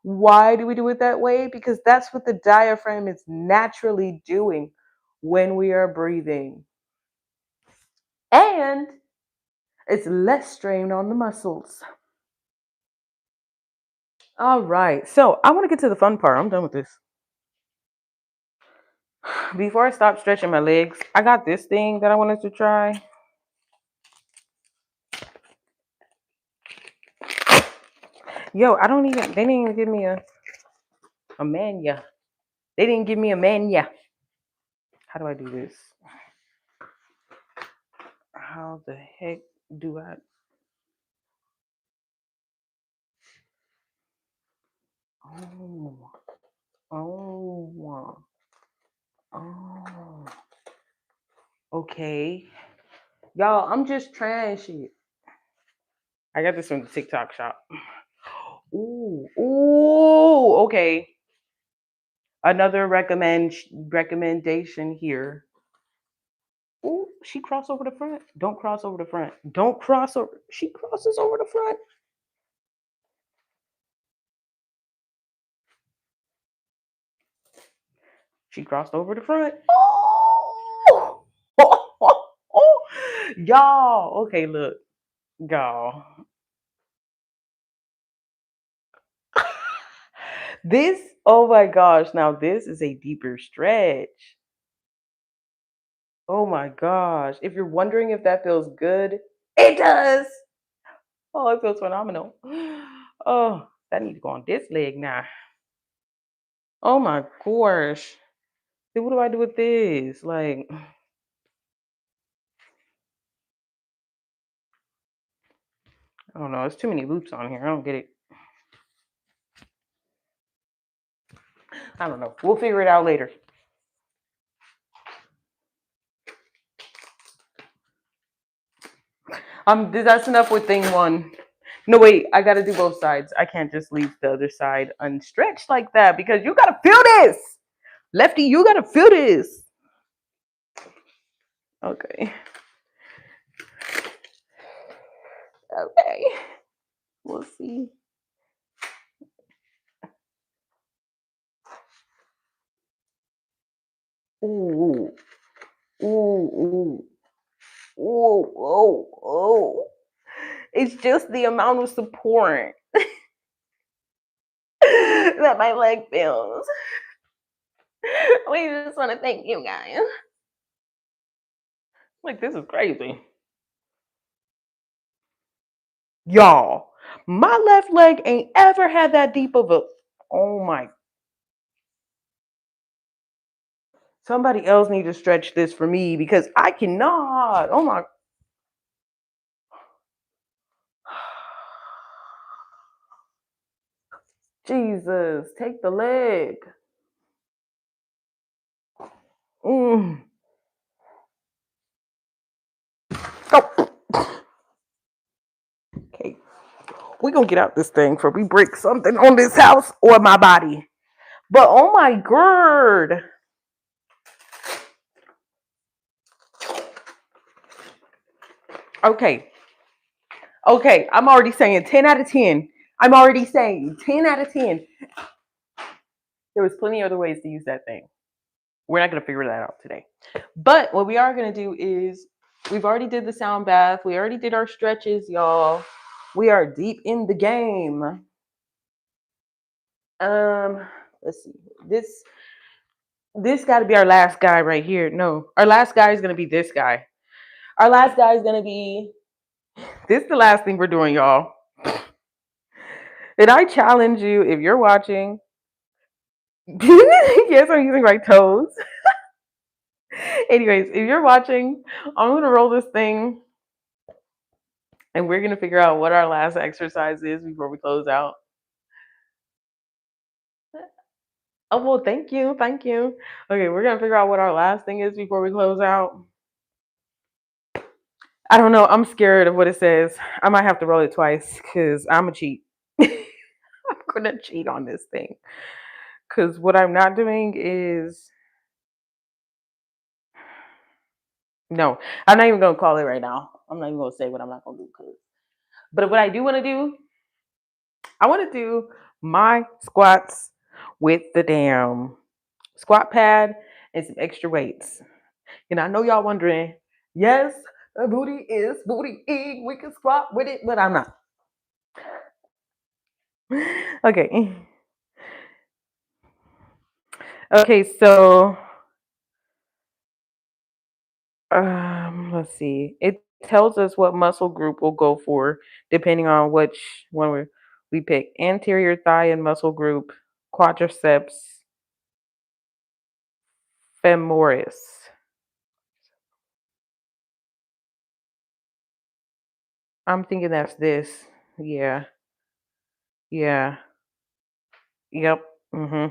Why do we do it that way? Because that's what the diaphragm is naturally doing when we are breathing. And it's less strain on the muscles. All right, so I want to get to the fun part. I'm done with this. Before I stop stretching my legs, I got this thing that I wanted to try. Yo, they didn't even give me a mania. They didn't give me a mania. How do I do this? How the heck do I? Oh. Okay. Y'all, I'm just trying shit. I got this from the TikTok shop. Ooh, okay. Another recommendation here. Ooh, she crossed over the front. Don't cross over the front. Don't cross over. She crosses over the front. She crossed over the front. Oh! Y'all. Okay, look. Y'all. This, oh my gosh. Now, this is a deeper stretch. Oh my gosh. If you're wondering if that feels good, it does. Oh, it feels phenomenal. Oh, that needs to go on this leg now. Oh my gosh. Then what do I do with this? Like, I don't know. There's too many loops on here. I don't get it. I don't know. We'll figure it out later. That's enough with thing one. No, wait. I gotta do both sides. I can't just leave the other side unstretched like that because you gotta feel this. Lefty, you gotta feel this. Okay. Okay. We'll see. Ooh. Ooh. Ooh. It's just the amount of support. that my leg feels. We just want to thank you guys. Like, this is crazy. Y'all, my left leg ain't ever had that deep of a. Oh my. Somebody else need to stretch this for me because I cannot. Oh my. Jesus, take the leg. Mm. Go. Okay, we gonna get out this thing before we break something on this house or my body. But oh my god. Okay. Okay, I'm already saying 10 out of 10. I'm already saying 10 out of 10. There was plenty of other ways to use that thing. We're not going to figure that out today. But what we are going to do is we've already did the sound bath. We already did our stretches, y'all. We are deep in the game. Let's see. This got to be our last guy right here. No, our last guy is going to be this guy. Our last guy is going to be this is the last thing we're doing, y'all. And I challenge you, if you're watching, yes, I'm using my toes. Anyways, if you're watching, I'm gonna roll this thing and we're gonna figure out what our last exercise is before we close out. Oh well, thank you, thank you. Okay, we're gonna figure out what our last thing is before we close out. I don't know. I'm scared of what it says. I might have to roll it twice because I'm a cheat. I'm gonna cheat on this thing because what I'm not doing is no. I'm not even gonna call it right now. I'm not even gonna say what I'm not gonna do. But what I do want to do, I want to do my squats with the damn squat pad and some extra weights. And I know y'all wondering, yes, the booty is booty eating. We can squat with it, but I'm not. Okay. Okay, so let's see. It tells us what muscle group we'll go for depending on which one we pick. Anterior thigh and muscle group, quadriceps, femoris. I'm thinking that's this. Yeah. Yeah. Yep. Gluteal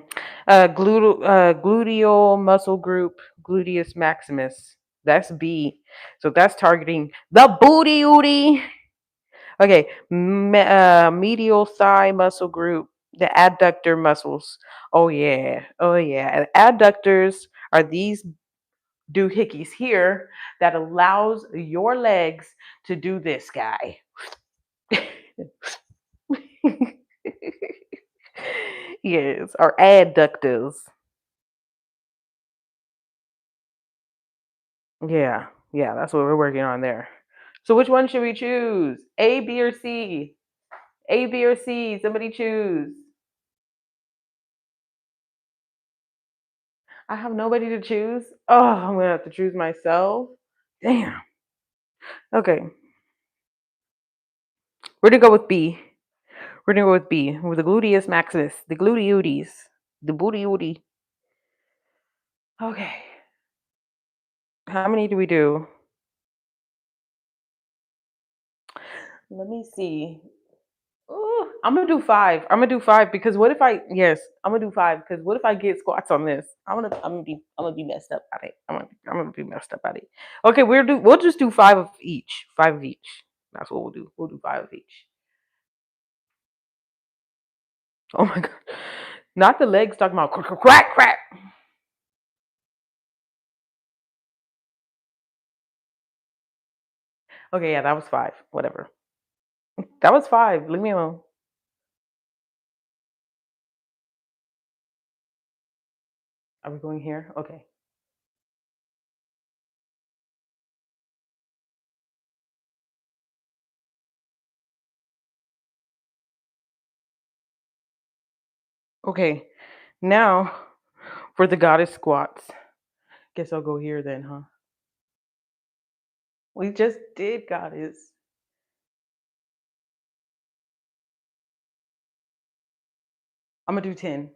muscle group, gluteus maximus. That's B. So that's targeting the booty ooty. Okay. Medial thigh muscle group, the adductor muscles. Oh yeah. Oh yeah. And adductors are these doohickeys here that allows your legs to do this guy. Yes, our adductors. Yeah, yeah, that's what we're working on there. So which one should we choose? A, B, or C? A, B, or C? Somebody choose. I have nobody to choose. Oh, I'm gonna have to choose myself. Damn. Okay, we're gonna go with B. We're gonna go with B. With the gluteus maximus, the gluteudes, the booty ooty. Okay. How many do we do? Let me see. Ooh, I'm gonna do five. I'm gonna do five because what if I? Yes, I'm gonna do five because what if I get squats on this? I'm gonna be messed up at it. I'm gonna be messed up at it. Okay, we'll just do five of each. Five of each. That's what we'll do. We'll do five of each. Oh my god, not the legs talking about crack crack crack. Okay, yeah, that was five. Whatever. That was five. Leave me alone. Are we going here? Okay. Okay, now for the goddess squats. Guess I'll go here then, huh? We just did goddess. I'm gonna do 10.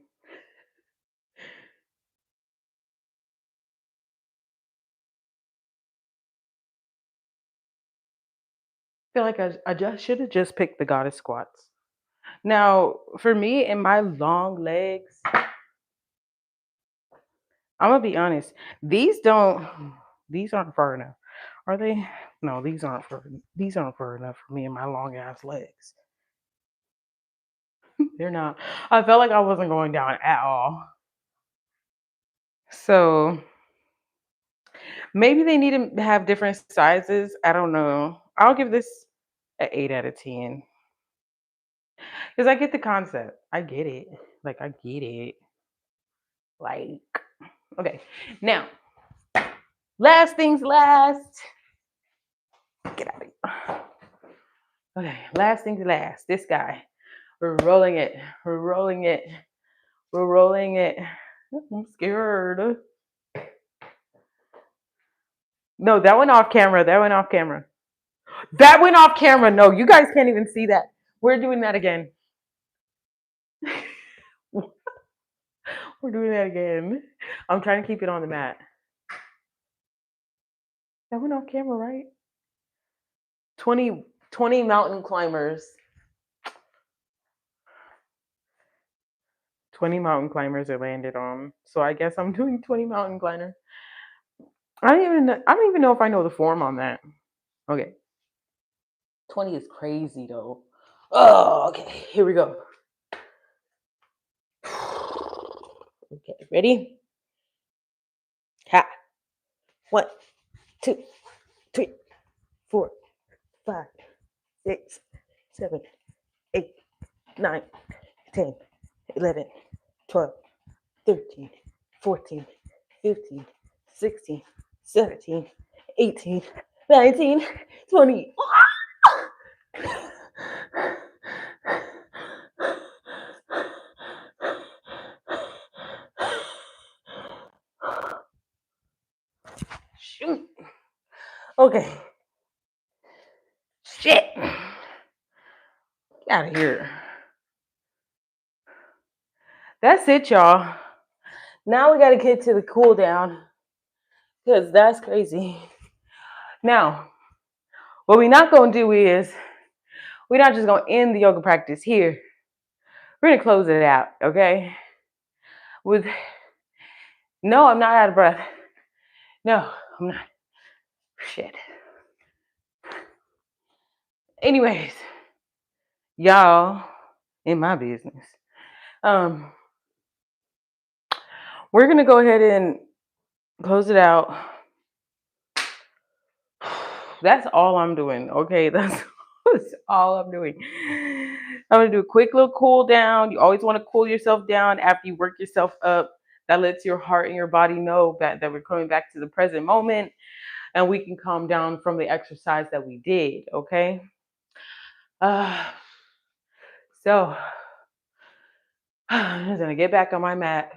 Feel like I just should have just picked the goddess squats. Now, for me and my long legs, I'm gonna be honest. These don't. These aren't far enough, are they? No, these aren't far. These aren't far enough for me and my long ass legs. They're not. I felt like I wasn't going down at all. So maybe they need to have different sizes. I don't know. I'll give this an 8 out of 10 because I get the concept. I get it. Like I get it. Like okay. Now, last things last. Get out of here. Okay, last things last. This guy. We're rolling it. We're rolling it. We're rolling it. I'm scared. No, that went off camera. That went off camera. That went off camera. No, you guys can't even see that. We're doing that again. We're doing that again. I'm trying to keep it on the mat. That went off camera, right? 20 mountain climbers. 20 mountain climbers are landed on. So I guess I'm doing 20 mountain climbers. I don't even know if I know the form on that. Okay. 20 is crazy though. Oh, okay. Here we go. Okay, ready? Ha. 1, 2, 3, 4, 5, 6, 7, 8, 9, 10, 11, 12, 13, 14, 15, 16, 17, 18, 19, 20. Shoot. Okay. Shit. Get out of here. That's it, y'all. Now we got to get to the cool down because that's crazy. Now, what we're not going to do is we're not just going to end the yoga practice here. We're going to close it out, okay? With no, I'm not out of breath. No, I'm not. Shit. Anyways, y'all in my business. We're going to go ahead and close it out. That's all I'm doing, okay? That's all I'm doing. I'm gonna do a quick little cool down. You always want to cool yourself down after you work yourself up. That lets your heart and your body know that we're coming back to the present moment and we can calm down from the exercise that we did, okay? So I'm just gonna get back on my mat.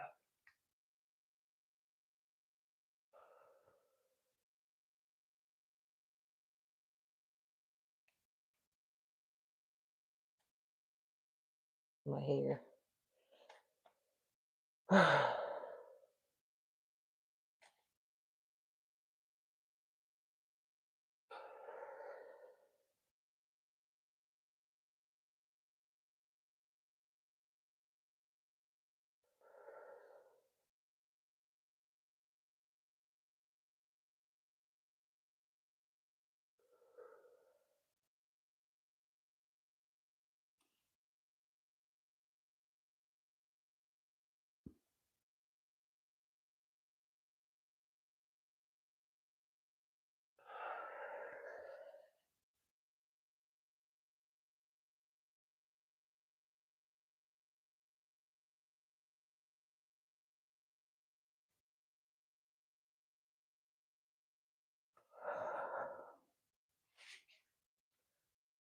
My hair.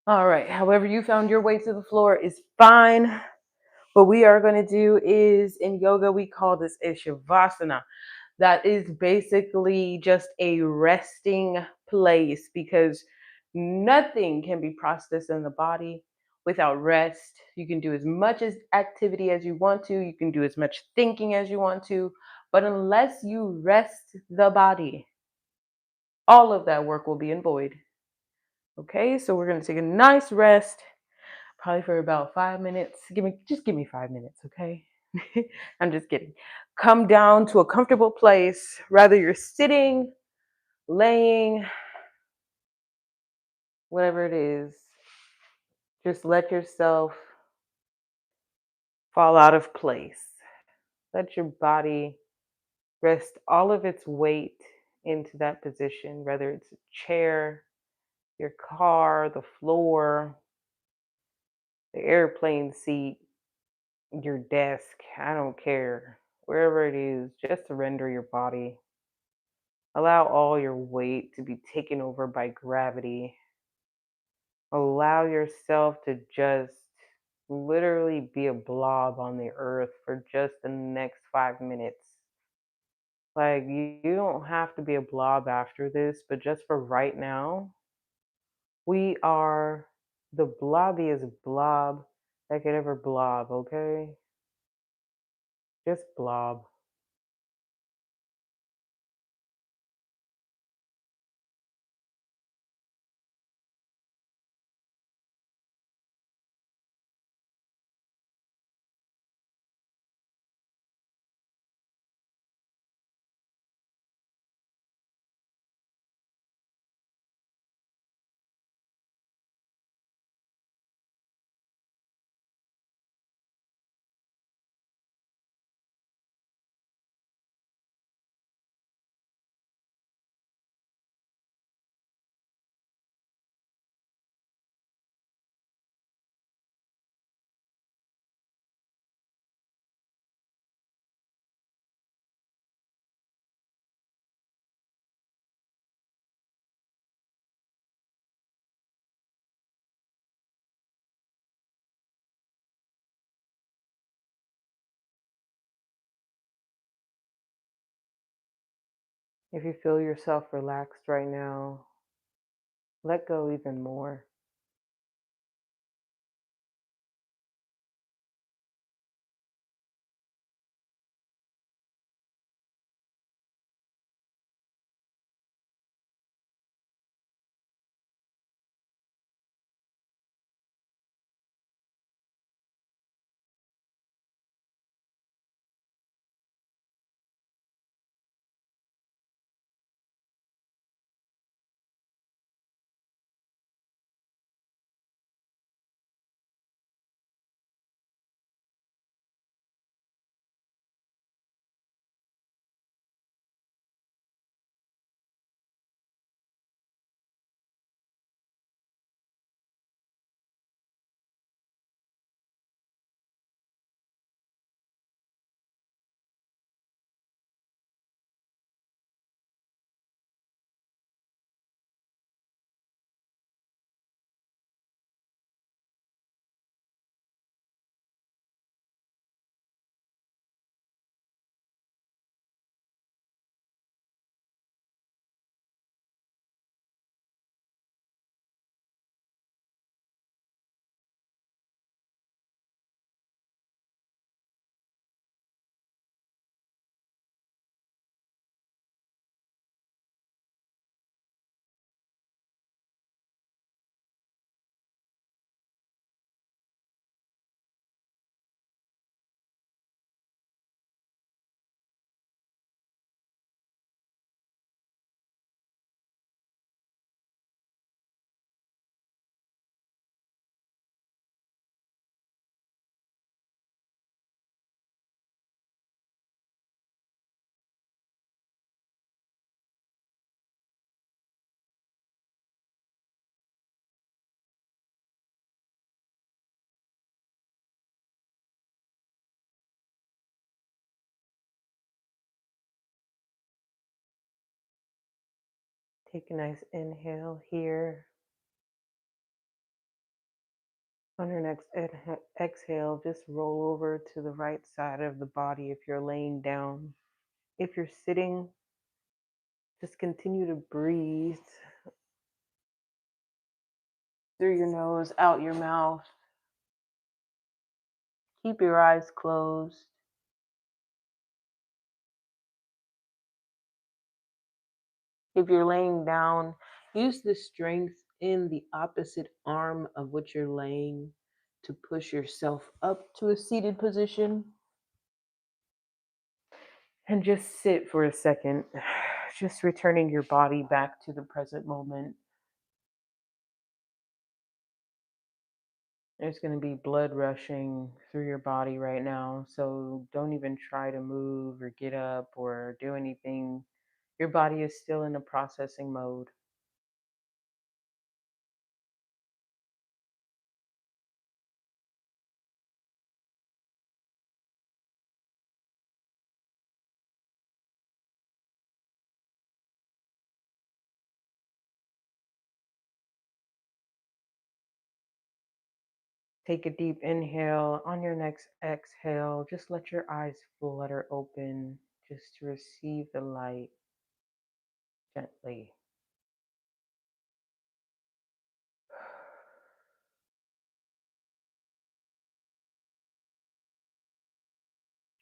All right, however you found your way to the floor is fine. What we are going to do is in yoga, we call this a shavasana. That is basically just a resting place because nothing can be processed in the body without rest. You can do as much as activity as you want to, you can do as much thinking as you want to, but unless you rest the body, all of that work will be in void. Okay, so we're going to take a nice rest, probably for about 5 minutes. Give me 5 minutes, okay? I'm just kidding. Come down to a comfortable place, whether you're sitting, laying, whatever it is. Just let yourself fall out of place. Let your body rest all of its weight into that position, whether it's a chair, your car, the floor, the airplane seat, your desk. I don't care. Wherever it is, just surrender your body. Allow all your weight to be taken over by gravity. Allow yourself to just literally be a blob on the earth for just the next 5 minutes. Like, you don't have to be a blob after this, but just for right now, we are the blobbiest blob that could ever blob, okay? Just blob. If you feel yourself relaxed right now, let go even more. Take a nice inhale here. On your next exhale, just roll over to the right side of the body if you're laying down. If you're sitting, just continue to breathe through your nose, out your mouth. Keep your eyes closed. If you're laying down, use the strength in the opposite arm of which you're laying to push yourself up to a seated position. And just sit for a second, just returning your body back to the present moment. There's going to be blood rushing through your body right now, so don't even try to move or get up or do anything. Your body is still in a processing mode. Take a deep inhale. On your next exhale, just let your eyes flutter open just to receive the light gently.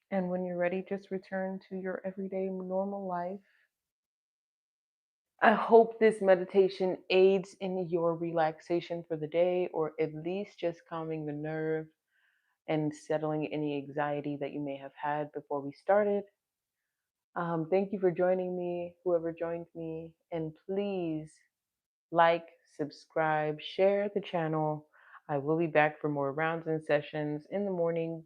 And when you're ready, just return to your everyday normal life. I hope this meditation aids in your relaxation for the day, or at least just calming the nerve and settling any anxiety that you may have had before we started. Thank you for joining me, whoever joined me, and please like, subscribe, share the channel. I will be back for more rounds and sessions in the mornings,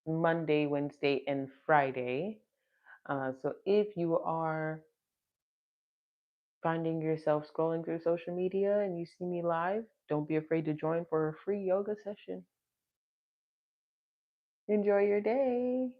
Monday, Wednesday, and Friday. So if you are finding yourself scrolling through social media and you see me live, don't be afraid to join for a free yoga session. Enjoy your day.